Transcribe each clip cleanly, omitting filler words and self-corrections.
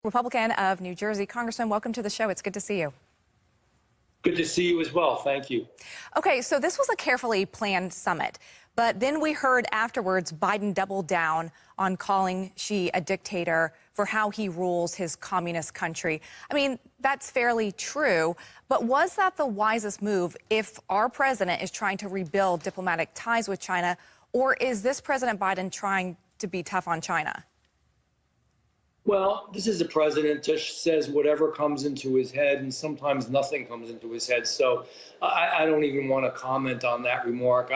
Republican of New Jersey. Congressman, welcome to the show. It's good to see you. Good to see you as well. Thank you. Okay, so this was a carefully planned summit, but then we heard afterwards Biden doubled down on calling Xi a dictator for how he rules his communist country. I mean, that's fairly true, but was that the wisest move if our president is trying to rebuild diplomatic ties with China, or is this President Biden trying to be tough on China? Well, this is a president just says whatever comes into his head, and sometimes nothing comes into his head. So I don't even want to comment on that remark.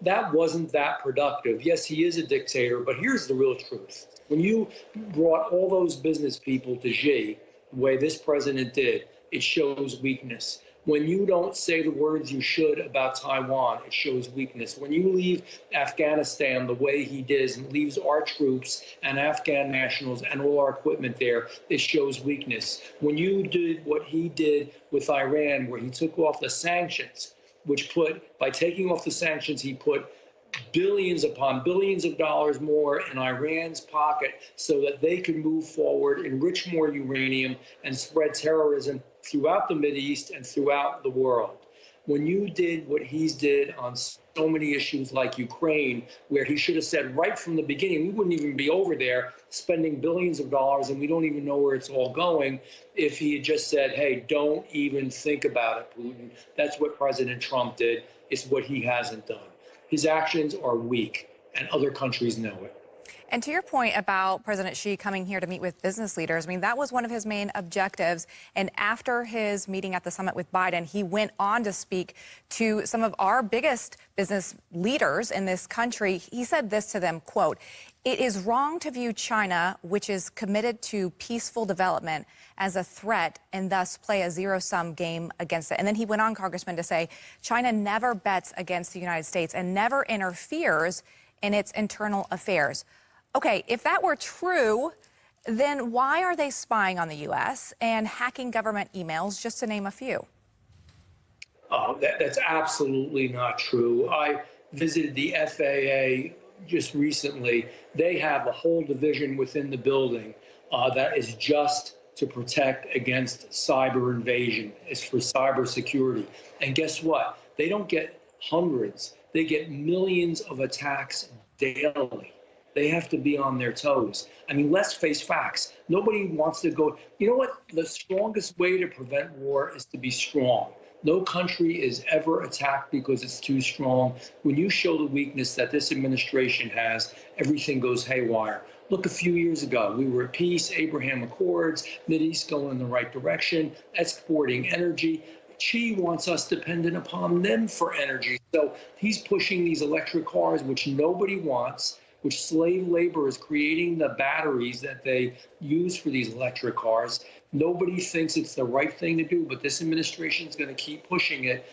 That wasn't that productive. Yes, he is a dictator, but here's the real truth. When you brought all those business people to Xi, the way this president did, it shows weakness. When you don't say the words you should about Taiwan, it shows weakness. When you leave Afghanistan the way he did and leaves our troops and Afghan nationals and all our equipment there, it shows weakness. When you did what he did with Iran, where he took off the sanctions, by taking off the sanctions, he put billions upon billions of dollars more in Iran's pocket so that they could move forward, enrich more uranium, and spread terrorism throughout the Mideast and throughout the world. When you did what he's did on so many issues like Ukraine, where he should have said right from the beginning, we wouldn't even be over there spending billions of dollars and we don't even know where it's all going, if he had just said, hey, don't even think about it, Putin. That's what President Trump did. It's what he hasn't done. His actions are weak, and other countries know it. And to your point about President Xi coming here to meet with business leaders, I mean, that was one of his main objectives. And after his meeting at the summit with Biden, he went on to speak to some of our biggest business leaders in this country. He said this to them, quote, "It is wrong to view China, which is committed to peaceful development, as a threat and thus play a zero-sum game against it." And then he went on, Congressman, to say China never bets against the United States and never interferes in its internal affairs. Okay, if that were true, then why are they spying on the U.S. and hacking government emails, just to name a few? Oh, that's absolutely not true. I visited the FAA just recently. They have a whole division within the building that is just to protect against cyber invasion. It's for cyber security. And guess what? They don't get hundreds. They get millions of attacks daily. They have to be on their toes. I mean, let's face facts. Nobody wants to go. You know what? The strongest way to prevent war is to be strong. No country is ever attacked because it's too strong. When you show the weakness that this administration has, everything goes haywire. Look, a few years ago, we were at peace, Abraham Accords, Mideast going in the right direction, exporting energy. Xi wants us dependent upon them for energy. So he's pushing these electric cars, which nobody wants, which slave labor is creating the batteries that they use for these electric cars. Nobody thinks it's the right thing to do, but this administration is going to keep pushing it.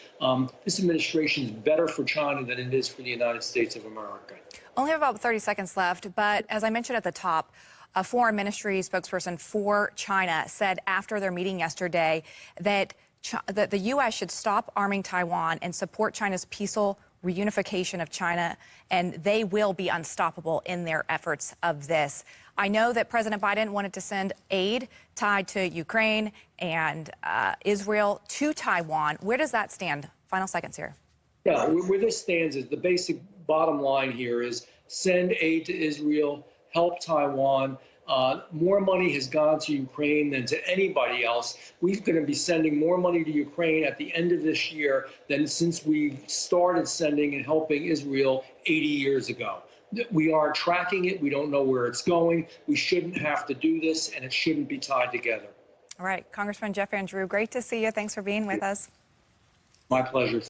This administration is better for China than it is for the United States of America. Only have about 30 seconds left, but as I mentioned at the top, a foreign ministry spokesperson for China said after their meeting yesterday that the U.S. should stop arming Taiwan and support China's peaceful reunification of China, and they will be unstoppable in their efforts of this. I know that President Biden wanted to send aid tied to Ukraine and Israel to Taiwan. Where does that stand? Final seconds here. Yeah, where this stands is the basic bottom line here is send aid to Israel, help Taiwan. More money has gone to Ukraine than to anybody else. We're going to be sending more money to Ukraine at the end of this year than since we started sending and helping Israel 80 years ago. We aren't tracking it. We don't know where it's going. We shouldn't have to do this, and it shouldn't be tied together. All right. Congressman Jeff Van Drew, great to see you. Thanks for being with us. My pleasure.